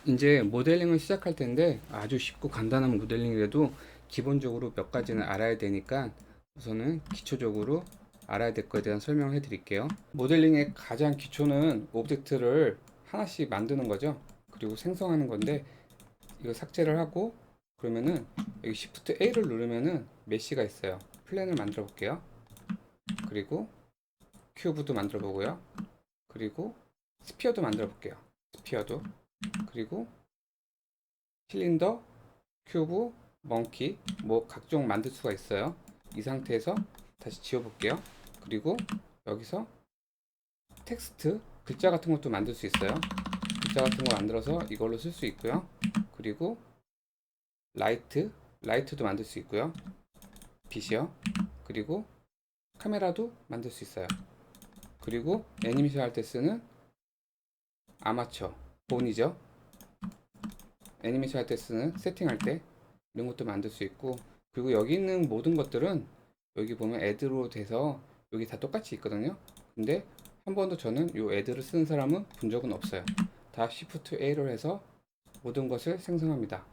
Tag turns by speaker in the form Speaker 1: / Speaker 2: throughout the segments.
Speaker 1: 이제 모델링을 시작할 텐데 아주 쉽고 간단한 모델링이라도 기본적으로 몇 가지는 알아야 되니까 우선은 기초적으로 알아야 될 거에 대한 설명을 해 드릴게요. 모델링의 가장 기초는 오브젝트를 하나씩 만드는 거죠. 그리고 생성하는 건데 이거 삭제를 하고 그러면은 여기 Shift A를 누르면은 메시가 있어요. 플랜을 만들어 볼게요. 그리고 큐브도 만들어 보고요. 그리고 스피어도 만들어 볼게요. 스피어도. 그리고 실린더, 큐브, 멍키 뭐 각종 만들 수가 있어요. 이 상태에서 다시 지워 볼게요. 그리고 여기서 텍스트 글자 같은 것도 만들 수 있어요. 글자 같은 거 만들어서 이걸로 쓸 수 있고요. 그리고 라이트도 만들 수 있고요. 빛이요. 그리고 카메라도 만들 수 있어요. 그리고 애니메이션 할 때 쓰는 아마추어 본이죠. 애니메이션 할 때 쓰는 세팅할 때 이런 것도 만들 수 있고, 그리고 여기 있는 모든 것들은 여기 보면 애드로 돼서 여기 다 똑같이 있거든요. 근데 한 번도 저는 이 애드를 쓰는 사람은 본 적은 없어요. 다 Shift A로 해서 모든 것을 생성합니다.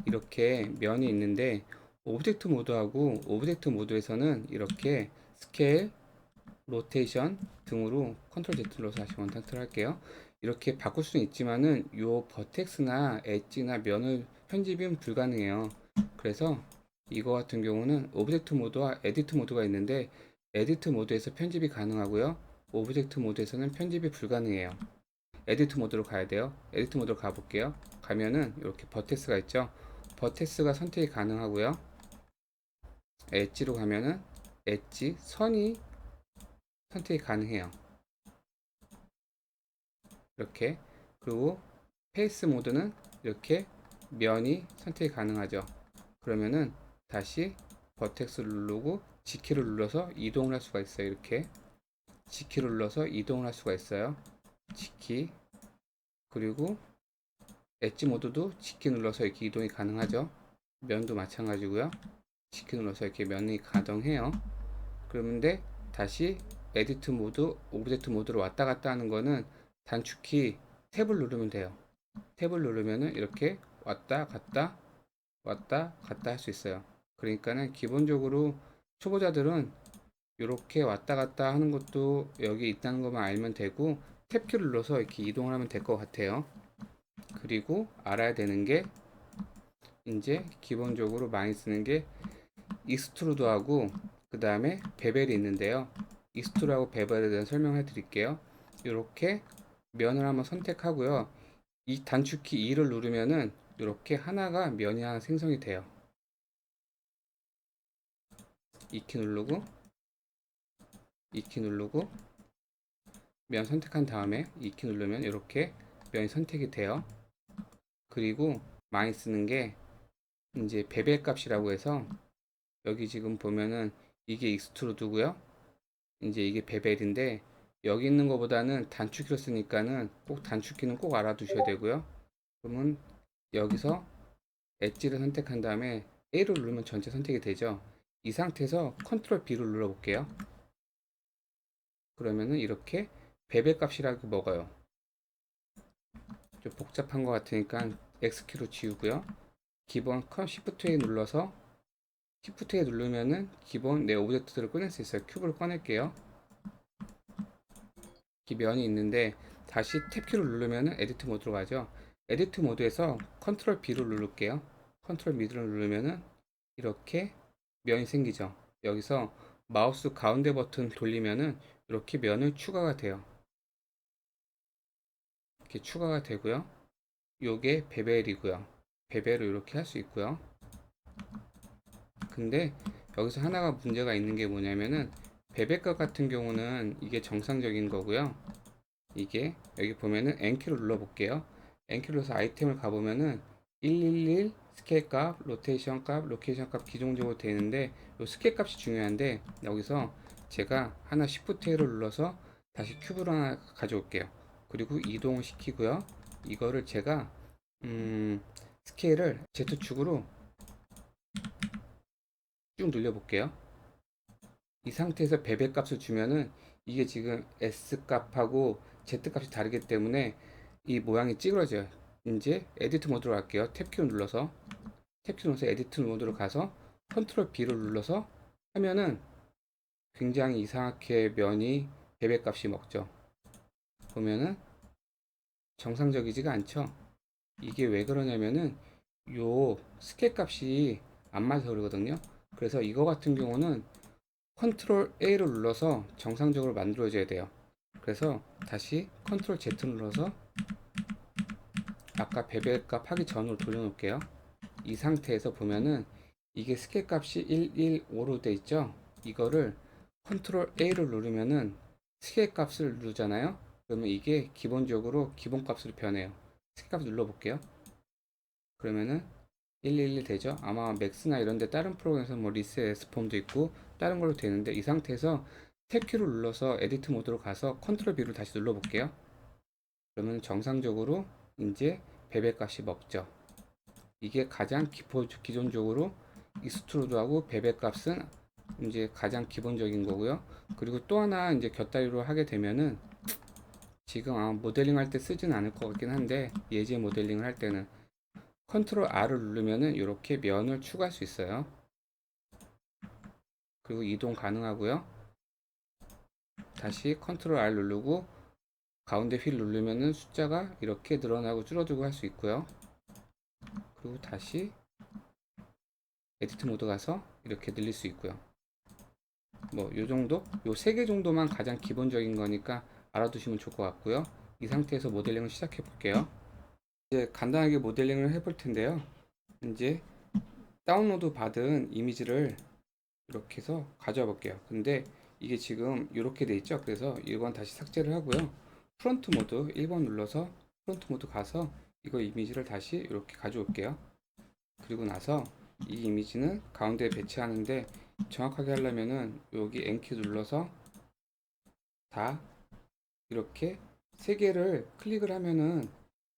Speaker 1: 이렇게 면이 있는데 오브젝트 모드하고 오브젝트 모드에서는 이렇게 스케일, 로테이션 등으로 컨트롤 Z 눌러서 다시 원탄트를 할게요. 이렇게 바꿀 수는 있지만은 요 버텍스나 엣지나 면을 편집은 불가능해요. 그래서 이거 같은 경우는 오브젝트 모드와 에디트 모드가 있는데 에디트 모드에서 편집이 가능하고요. 오브젝트 모드에서는 편집이 불가능해요. 에디트 모드로 가야 돼요. 에디트 모드로 가볼게요. 가면은 이렇게 버텍스가 있죠. 버텍스가 선택이 가능하고요. 엣지로 가면은 엣지 선이 선택이 가능해요. 이렇게. 그리고 페이스 모드는 이렇게 면이 선택이 가능하죠. 그러면은 다시 버텍스를 누르고 G키를 눌러서 이동을 할 수가 있어요. 이렇게 G키를 눌러서 이동을 할 수가 있어요. G키. 그리고 엣지 모드도 G키 눌러서 이렇게 이동이 가능하죠. 면도 마찬가지고요. G키 눌러서 이렇게 면이 가동해요. 그런데 다시 에디트 모드, 오브젝트 모드로 왔다 갔다 하는 거는 단축키 탭을 누르면 돼요. 탭을 누르면은 이렇게 왔다 갔다 할 수 있어요. 그러니까는 기본적으로 초보자들은 이렇게 왔다 갔다 하는 것도 여기 있다는 것만 알면 되고 탭키를 눌러서 이렇게 이동을 하면 될 것 같아요. 그리고 알아야 되는 게 이제 기본적으로 많이 쓰는 게 익스트루드하고 그 다음에 베벨이 있는데요. 익스트루드하고 베벨에 대한 설명을 해드릴게요. 이렇게 면을 한번 선택하고요. 이 단축키 2를 누르면은 이렇게 하나가 면이 하나 생성이 돼요. 2키 누르고 2키 누르고 면 선택한 다음에 2키 누르면 이렇게 면이 선택이 돼요. 그리고 많이 쓰는 게 이제 베벨 값이라고 해서 여기 지금 보면은 이게 익스트루드고요. 이제 이게 베벨인데 여기 있는 것보다는 단축키로 쓰니까는 꼭 단축키는 꼭 알아두셔야 되고요. 그러면 여기서 엣지를 선택한 다음에 A를 누르면 전체 선택이 되죠. 이 상태에서 컨트롤 B를 눌러 볼게요. 그러면은 이렇게 베벨 값이라고 먹어요. 좀 복잡한 것 같으니까 X키로 지우고요. 기본 Shift A 눌러서 Shift A 누르면은 기본 내 오브젝트들을 꺼낼 수 있어요. 큐브를 꺼낼게요. 이 면이 있는데 다시 탭키를 누르면은 에디트 모드로 가죠. 에디트 모드에서 컨트롤 B를 누를게요. 컨트롤 B를 누르면은 이렇게 면이 생기죠. 여기서 마우스 가운데 버튼 돌리면은 이렇게 면을 추가가 돼요. 이렇게 추가가 되고요. 요게 베벨이고요. 베벨을 이렇게 할 수 있고요. 근데 여기서 하나가 문제가 있는 게 뭐냐면은 베벨값 같은 경우는 이게 정상적인 거고요. 이게 여기 보면은 N키를 눌러 볼게요. N키를 눌러서 아이템을 가보면은 111 스케일 값, 로테이션 값, 로케이션 값 기본적으로 되는데 이 스케일 값이 중요한데 여기서 제가 하나 Shift를 눌러서 다시 큐브를 하나 가져올게요. 그리고 이동을 시키고요. 이거를 제가 스케일을 Z축으로 쭉 늘려 볼게요. 이 상태에서 베벨 값을 주면은 이게 지금 S 값하고 Z 값이 다르기 때문에 이 모양이 찌그러져요. 이제 에디트 모드로 갈게요. 탭키 눌러서 에디트 모드로 가서 컨트롤 B를 눌러서 하면은 굉장히 이상하게 면이 배배 값이 먹죠. 보면은 정상적이지가 않죠. 이게 왜 그러냐면은 요 스케일 값이 안 맞아서 그러거든요. 그래서 이거 같은 경우는 컨트롤 A를 눌러서 정상적으로 만들어줘야 돼요. 그래서 다시 컨트롤 Z 눌러서 아까 배배값 하기 전으로 돌려놓을게요. 이 상태에서 보면은 이게 스케일 값이 115로 돼 있죠. 이거를 컨트롤 A를 누르면은 스케일 값을 누르잖아요. 그러면 이게 기본적으로 기본 값으로 변해요. 스케일 값 눌러볼게요. 그러면은 111 되죠. 아마 맥스나 이런데 다른 프로그램에서 뭐 리스 S폼도 있고 다른 걸로 되는데, 이 상태에서 탭키를 눌러서 에디트 모드로 가서 컨트롤 B를 다시 눌러볼게요. 그러면 정상적으로 이제 배배 값이 먹죠. 이게 가장 기존적으로 익스트루드하고 배배 값은 이제 가장 기본적인 거고요. 그리고 또 하나 이제 곁다리로 하게 되면은, 지금 아마 모델링 할 때 쓰진 않을 것 같긴 한데, 예제 모델링을 할 때는 컨트롤 R을 누르면은 이렇게 면을 추가할 수 있어요. 그리고 이동 가능하고요. 다시 컨트롤 R 누르고 가운데 휠 누르면은 숫자가 이렇게 늘어나고 줄어들고 할 수 있고요. 그리고 다시 에디트 모드 가서 이렇게 늘릴 수 있고요. 뭐 요 정도? 요 세 개 정도만 가장 기본적인 거니까 알아두시면 좋을 것 같고요. 이 상태에서 모델링을 시작해 볼게요. 이제 간단하게 모델링을 해볼 텐데요. 이제 다운로드 받은 이미지를 이렇게 해서 가져와 볼게요. 근데 이게 지금 이렇게 돼 있죠. 그래서 이건 다시 삭제를 하고요. 프론트 모드 1번 눌러서 프론트 모드 가서 이거 이미지를 다시 이렇게 가져올게요. 그리고 나서 이 이미지는 가운데 배치하는데, 정확하게 하려면은 여기 N키 눌러서 다 이렇게 세 개를 클릭을 하면은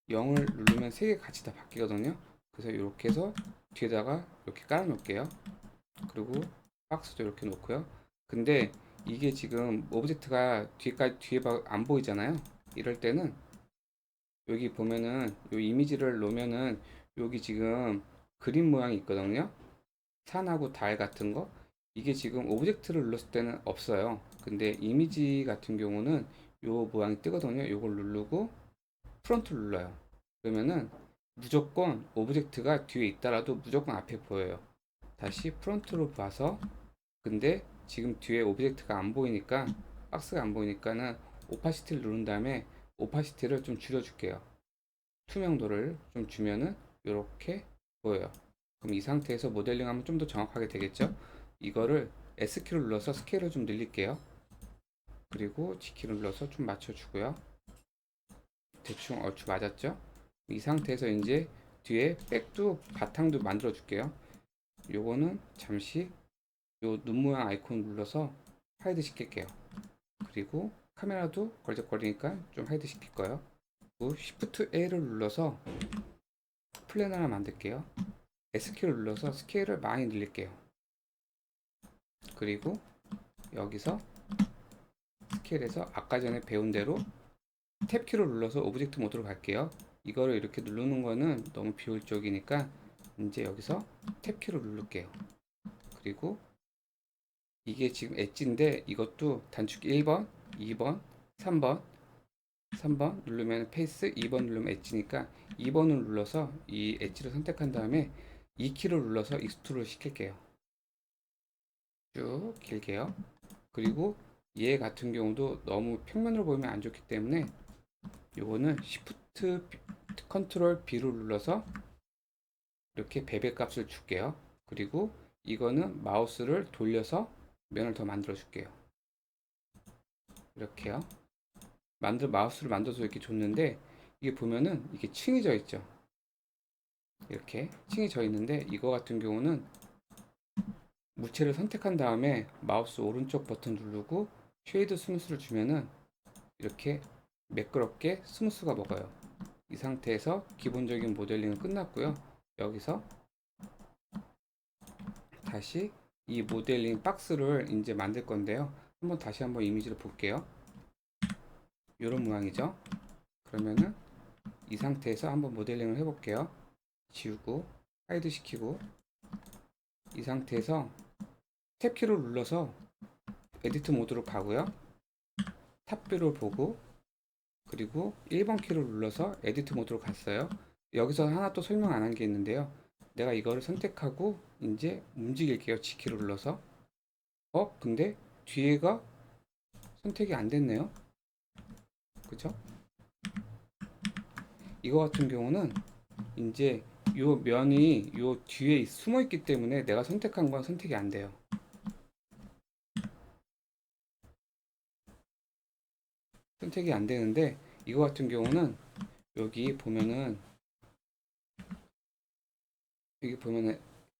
Speaker 1: 0을 누르면 세 개 같이 다 바뀌거든요. 그래서 이렇게 해서 뒤에다가 이렇게 깔아 놓을게요. 그리고 박스도 이렇게 놓고요. 근데 이게 지금 오브젝트가 뒤에 안 보이잖아요. 이럴 때는 여기 보면은 요 이미지를 놓으면은 여기 지금 그림 모양이 있거든요. 산하고 달 같은 거. 이게 지금 오브젝트를 눌렀을 때는 없어요. 근데 이미지 같은 경우는 요 모양이 뜨거든요. 요걸 누르고 프론트 눌러요. 그러면은 무조건 오브젝트가 뒤에 있더라도 무조건 앞에 보여요. 다시 프론트로 봐서, 근데 지금 뒤에 오브젝트가 안 보이니까, 박스가 안 보이니까는 오파시티를 누른 다음에 오파시티를 좀 줄여줄게요. 투명도를 좀 주면은 이렇게 보여요. 그럼 이 상태에서 모델링 하면 좀 더 정확하게 되겠죠? 이거를 S키를 눌러서 스케일을 좀 늘릴게요. 그리고 G키를 눌러서 좀 맞춰주고요. 대충 얼추 맞았죠? 이 상태에서 이제 뒤에 백도 바탕도 만들어 줄게요. 요거는 잠시 요 눈 모양 아이콘 눌러서 하이드 시킬게요. 그리고 카메라도 걸적거리니까 좀 하이드 시킬 거예요. 그리고 Shift A를 눌러서 플랜 하나 만들게요. S키를 눌러서 스케일을 많이 늘릴게요. 그리고 여기서 스케일에서 아까 전에 배운 대로 탭키를 눌러서 오브젝트 모드로 갈게요. 이거를 이렇게 누르는 거는 너무 비효율적이니까 이제 여기서 탭키를 누를게요. 그리고 이게 지금 엣지인데 이것도 단축키 1번, 2번, 3번 누르면 페이스, 2번 누르면 엣지니까 2번을 눌러서 이 엣지를 선택한 다음에 2키를 눌러서 익스트루드 시킬게요. 쭉 길게요. 그리고 얘 같은 경우도 너무 평면으로 보이면 안 좋기 때문에 요거는 Shift 컨트롤 B로 눌러서 이렇게 배배 값을 줄게요. 그리고 이거는 마우스를 돌려서 면을 더 만들어 줄게요. 이렇게요. 마우스를 만들어서 이렇게 줬는데, 이게 보면은 이게 층이 져 있죠. 이렇게 층이 져 있는데, 이거 같은 경우는 물체를 선택한 다음에 마우스 오른쪽 버튼 누르고 쉐이드 스무스를 주면은 이렇게 매끄럽게 스무스가 먹어요. 이 상태에서 기본적인 모델링은 끝났고요. 여기서 다시 이 모델링 박스를 이제 만들 건데요. 다시 한번 이미지를 볼게요. 이런 모양이죠. 그러면은 이 상태에서 한번 모델링을 해볼게요. 지우고 하이드 시키고 이 상태에서 탭키를 눌러서 에디트 모드로 가고요. 탑뷰를 보고 그리고 1번 키를 눌러서 에디트 모드로 갔어요. 여기서 하나 또 설명 안 한 게 있는데요. 내가 이거를 선택하고 이제 움직일게요. G키를 눌러서. 근데 뒤에가 선택이 안 됐네요. 그죠? 이거 같은 경우는 이제 요 면이 요 뒤에 숨어 있기 때문에 내가 선택한 건 선택이 안 돼요. 선택이 안 되는데 이거 같은 경우는 여기 보면은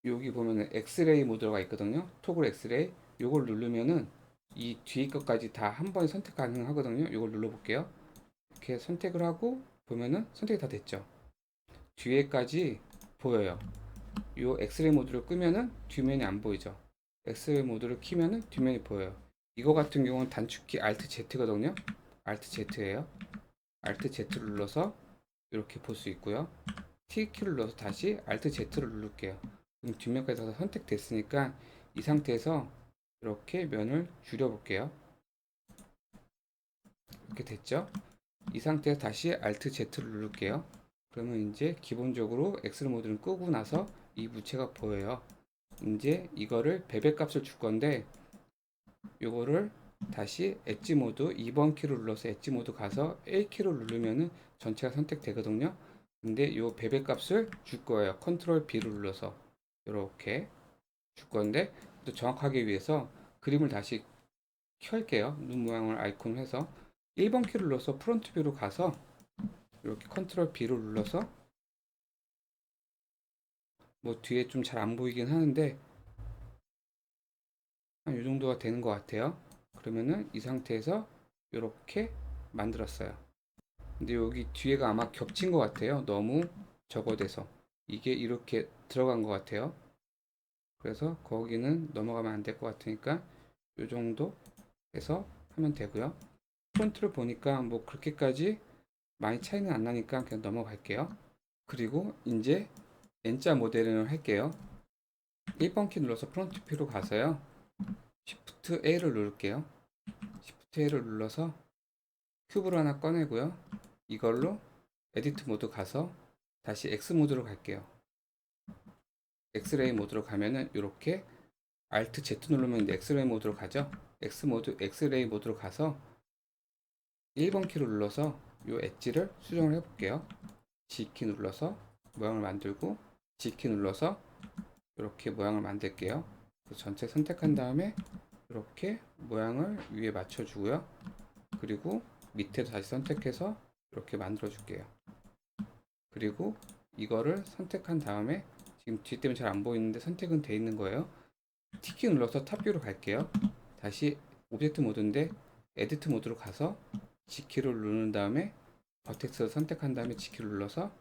Speaker 1: 여기 보면은 엑스레이 모드가 있거든요. 토글 엑스레이. 요걸 누르면은 이 뒤에 것까지 다 한 번에 선택 가능하거든요. 이걸 눌러볼게요. 이렇게 선택을 하고 보면은 선택이 다 됐죠. 뒤에까지 보여요. 요 엑스레이 모드를 끄면은 뒷면이 안 보이죠. 엑스레이 모드를 키면은 뒷면이 보여요. 이거 같은 경우는 단축키 Alt Z거든요. Alt Z예요. Alt Z를 눌러서 이렇게 볼 수 있고요. T키를 눌러서 다시 Alt Z를 누를게요. 그럼 뒷면까지 다 선택됐으니까 이 상태에서 이렇게 면을 줄여 볼게요. 이렇게 됐죠? 이 상태에서 다시 Alt Z를 누를게요. 그러면 이제 기본적으로 X 모드를 끄고 나서 이 무채가 보여요. 이제 이거를 베벨 값을 줄 건데 요거를 다시 엣지 모드 2번 키를 눌러서 엣지 모드 가서 A키를 누르면은 전체가 선택되거든요. 근데 요 베벨 값을 줄 거예요. 컨트롤 B를 눌러서 이렇게 줄 건데 또 정확하게 위해서 그림을 다시 켤게요. 눈 모양을 아이콘 해서 1번 키를 눌러서 프론트 뷰로 가서 이렇게 컨트롤 B를 눌러서 뭐 뒤에 좀 잘 안 보이긴 하는데 한 이 정도가 되는 것 같아요. 그러면은 이 상태에서 이렇게 만들었어요. 근데 여기 뒤에가 아마 겹친 것 같아요. 너무 적어돼서 이게 이렇게 들어간 것 같아요. 그래서 거기는 넘어가면 안 될 것 같으니까 이 정도 해서 하면 되고요. 프론트를 보니까 뭐 그렇게까지 많이 차이는 안 나니까 그냥 넘어갈게요. 그리고 이제 N자 모델링을 할게요. 1번 키 눌러서 프론트 뷰로 가서요. Shift A를 누를게요. Shift A를 눌러서 큐브를 하나 꺼내고요. 이걸로 에디트 모드 가서 다시 X 모드로 갈게요. 엑스레이 모드로 가면은 이렇게 Alt Z 누르면 엑스레이 모드로 가죠. 엑스레이 모드로 가서 1번 키를 눌러서 이 엣지를 수정을 해볼게요. G키 눌러서 모양을 만들고 G키 눌러서 이렇게 모양을 만들게요. 전체 선택한 다음에 이렇게 모양을 위에 맞춰주고요. 그리고 밑에도 다시 선택해서 이렇게 만들어 줄게요. 그리고 이거를 선택한 다음에 지금 뒤 때문에 잘 안 보이는데 선택은 돼 있는 거예요. T키 눌러서 탑뷰로 갈게요. 다시 오브젝트 모드인데 에디트 모드로 가서 G키를 누른 다음에 버텍스를 선택한 다음에 G키를 눌러서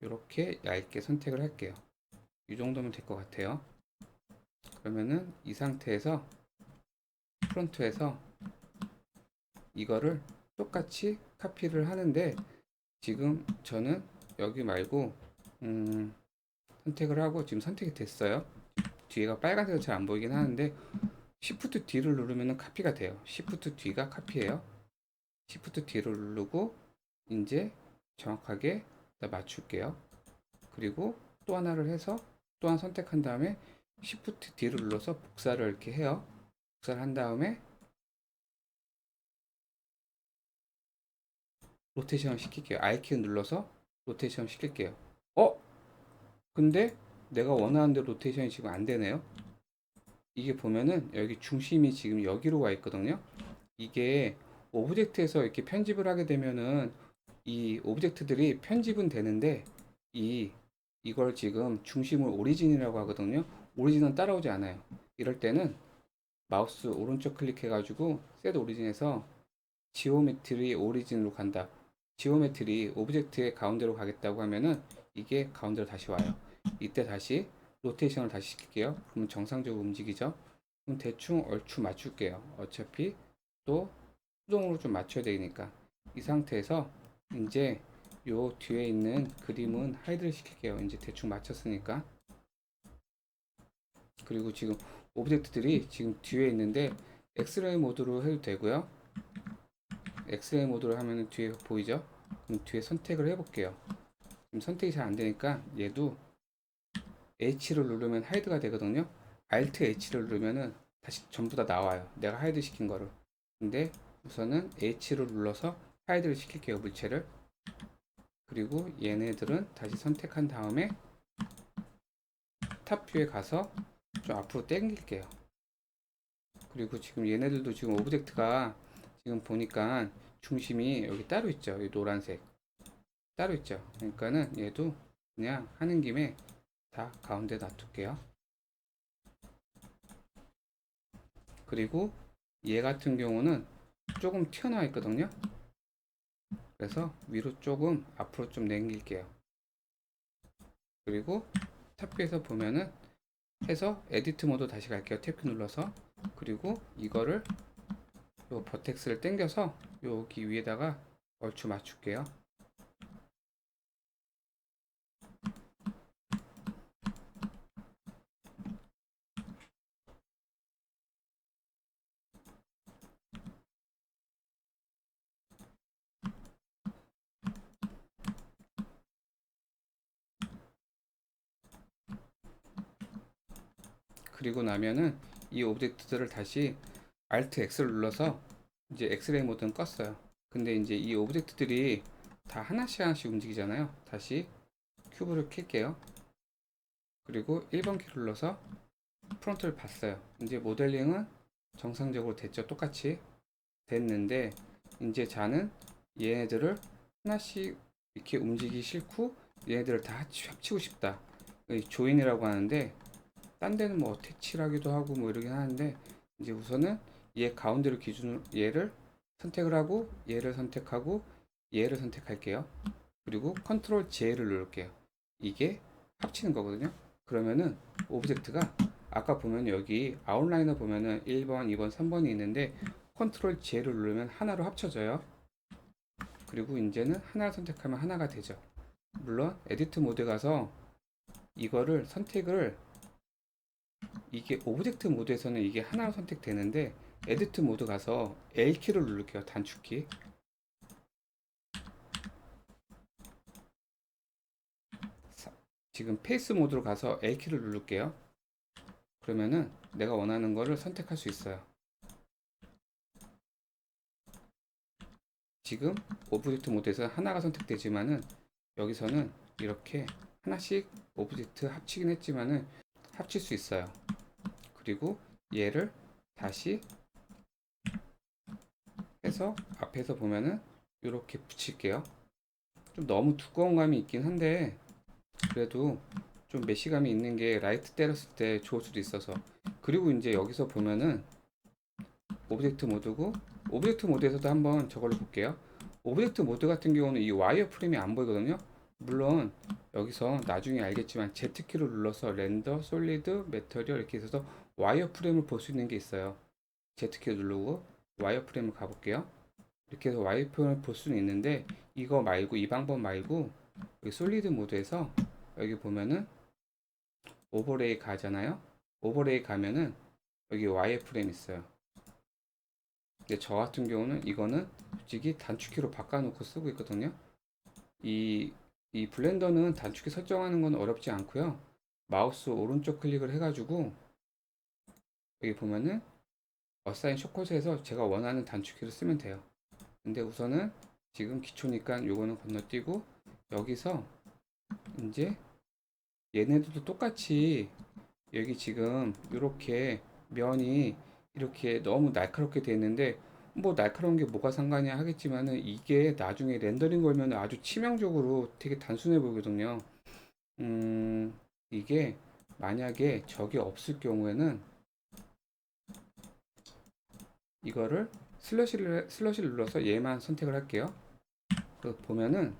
Speaker 1: 이렇게 얇게 선택을 할게요. 이 정도면 될 것 같아요. 그러면은 이 상태에서 프론트에서 이거를 똑같이 카피를 하는데 지금 저는 여기 말고 선택을 하고 지금 선택이 됐어요. 뒤에가 빨간색으로 잘 안 보이긴 하는데 Shift D를 누르면 카피가 돼요. Shift D가 카피예요. Shift D를 누르고 이제 정확하게 맞출게요. 그리고 또 하나를 해서 또 하나 선택한 다음에 Shift D를 눌러서 복사를 이렇게 해요. 복사를 한 다음에 로테이션 시킬게요. I키 눌러서 로테이션 시킬게요. 근데 내가 원하는 대로 로테이션이 지금 안 되네요. 이게 보면은 여기 중심이 지금 여기로 가 있거든요. 이게 오브젝트에서 이렇게 편집을 하게 되면은 이 오브젝트들이 편집은 되는데 이걸 지금 중심을 오리진이라고 하거든요. 오리진은 따라오지 않아요. 이럴 때는 마우스 오른쪽 클릭해 가지고 셋 오리진에서 지오메트리 오리진으로 간다. 지오메트리 오브젝트의 가운데로 가겠다고 하면은 이게 가운데로 다시 와요. 이때 다시 로테이션을 다시 시킬게요. 그러면 정상적으로 움직이죠. 그럼 대충 얼추 맞출게요. 어차피 또 수동으로 좀 맞춰야 되니까 이 상태에서 이제 요 뒤에 있는 그림은 하이드를 시킬게요. 이제 대충 맞췄으니까. 그리고 지금 오브젝트들이 지금 뒤에 있는데 엑스레이 모드로 해도 되고요. 엑스레이 모드로 하면 뒤에 보이죠? 그럼 뒤에 선택을 해볼게요. 지금 선택이 잘 안되니까 얘도 H를 누르면 하이드가 되거든요. Alt H를 누르면은 다시 전부 다 나와요. 내가 하이드 시킨 거를. 근데 우선은 H를 눌러서 하이드를 시킬게요. 물체를. 그리고 얘네들은 다시 선택한 다음에 탑 뷰에 가서 좀 앞으로 당길게요. 그리고 지금 얘네들도 지금 오브젝트가 지금 보니까 중심이 여기 따로 있죠. 이 노란색 따로 있죠. 그러니까는 얘도 그냥 하는 김에 다 가운데 놔둘게요. 그리고 얘 같은 경우는 조금 튀어나와 있거든요. 그래서 위로 조금 앞으로 좀 당길게요. 그리고 탑뷰에서 보면은 해서 에디트 모드 다시 갈게요. 탭키 눌러서. 그리고 이거를 요 버텍스를 당겨서 여기 위에다가 얼추 맞출게요. 그리고 나면은 이 오브젝트들을 다시 Alt X를 눌러서 이제 엑스레이 모드는 껐어요. 근데 이제 이 오브젝트들이 다 하나씩 하나씩 움직이잖아요. 다시 큐브를 켤게요. 그리고 1번 키를 눌러서 프론트를 봤어요. 이제 모델링은 정상적으로 됐죠. 똑같이 됐는데 이제 자는 얘네들을 하나씩 이렇게 움직이기 싫고 얘네들을 다 합치고 싶다. 조인이라고 하는데 딴 데는 뭐 어태치라기도 하고 뭐 이러긴 하는데 이제 우선은 얘 가운데를 기준으로 얘를 선택을 하고 얘를 선택하고 얘를 선택할게요. 그리고 컨트롤 J를 누를게요. 이게 합치는 거거든요. 그러면은 오브젝트가 아까 보면 여기 아웃라이너 보면은 1번, 2번, 3번이 있는데 컨트롤 J를 누르면 하나로 합쳐져요. 그리고 이제는 하나를 선택하면 하나가 되죠. 물론 에디트 모드에 가서 이거를 선택을 이게 오브젝트 모드에서는 이게 하나로 선택되는데 에디트 모드 가서 L키를 누를게요. 단축키. 지금 페이스 모드로 가서 L키를 누를게요. 그러면은 내가 원하는 거를 선택할 수 있어요. 지금 오브젝트 모드에서 하나가 선택되지만은 여기서는 이렇게 하나씩 오브젝트 합치긴 했지만은 합칠 수 있어요. 그리고 얘를 다시 해서 앞에서 보면은 이렇게 붙일게요. 좀 너무 두꺼운 감이 있긴 한데 그래도 좀 메시감이 있는 게 라이트 때렸을 때 좋을 수도 있어서. 그리고 이제 여기서 보면은 오브젝트 모드고 오브젝트 모드에서도 한번 저걸로 볼게요. 오브젝트 모드 같은 경우는 이 와이어 프레임이 안 보이거든요. 물론 여기서 나중에 알겠지만 Z키를 눌러서 렌더, 솔리드, 매터리얼 이렇게 있어서 와이어 프레임을 볼 수 있는 게 있어요. Z키 누르고 와이어 프레임을 가볼게요. 이렇게 해서 와이어 프레임을 볼 수는 있는데 이거 말고 이 방법 말고 여기 솔리드 모드에서 여기 보면은 오버레이 가잖아요. 오버레이 가면은 여기 와이어 프레임 있어요. 근데 저 같은 경우는 이거는 솔직히 단축키로 바꿔놓고 쓰고 있거든요. 이 블렌더는 단축키 설정하는 건 어렵지 않고요. 마우스 오른쪽 클릭을 해가지고 여기 보면은 어사인 쇼컷에서 제가 원하는 단축키를 쓰면 돼요. 근데 우선은 지금 기초니까 요거는 건너뛰고 여기서 이제 얘네들도 똑같이 여기 지금 이렇게 면이 이렇게 너무 날카롭게 되어 있는데 뭐 날카로운 게 뭐가 상관이야 하겠지만은 이게 나중에 렌더링 걸면 아주 치명적으로 되게 단순해 보이거든요. 이게 만약에 적이 없을 경우에는 이거를 슬러시를 눌러서 얘만 선택을 할게요. 보면은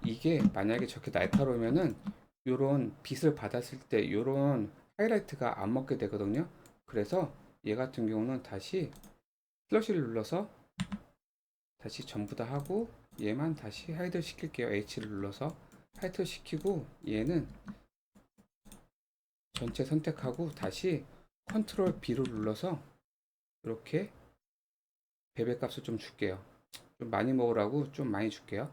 Speaker 1: 이게 만약에 저렇게 날카로우면은 요런 빛을 받았을 때 요런 하이라이트가 안 먹게 되거든요. 그래서 얘 같은 경우는 다시 슬러시를 눌러서 다시 전부 다 하고 얘만 다시 하이드 시킬게요. H를 눌러서 하이드 시키고 얘는 전체 선택하고 다시 컨트롤 B로 눌러서 이렇게 베베 값을 좀 줄게요. 좀 많이 먹으라고 좀 많이 줄게요.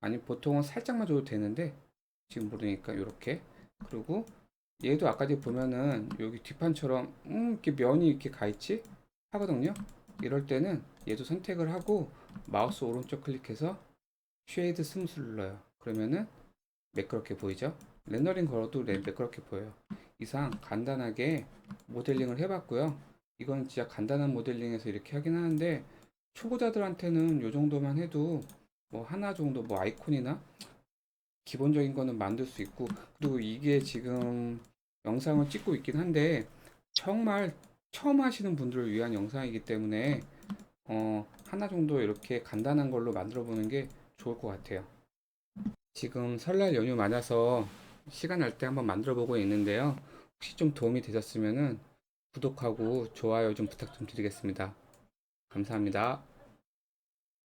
Speaker 1: 아니 보통은 살짝만 줘도 되는데 지금 모르니까 이렇게. 그리고 얘도 아까 전에 보면은 여기 뒷판처럼 이렇게 면이 이렇게 가 있지 하거든요. 이럴 때는 얘도 선택을 하고 마우스 오른쪽 클릭해서 쉐이드 스무스를 눌러요. 그러면은 매끄럽게 보이죠? 렌더링 걸어도 매끄럽게 보여요. 이상 간단하게 모델링을 해봤고요. 이건 진짜 간단한 모델링에서 이렇게 하긴 하는데 초보자들한테는 이 정도만 해도 뭐 하나 정도 뭐 아이콘이나 기본적인 거는 만들 수 있고, 그리고 이게 지금 영상을 찍고 있긴 한데 정말 처음 하시는 분들을 위한 영상이기 때문에 하나 정도 이렇게 간단한 걸로 만들어 보는 게 좋을 것 같아요. 지금 설날 연휴 맞아서 시간 날 때 한번 만들어 보고 있는데요. 혹시 좀 도움이 되셨으면 구독하고 좋아요 좀 부탁 좀 드리겠습니다. 감사합니다.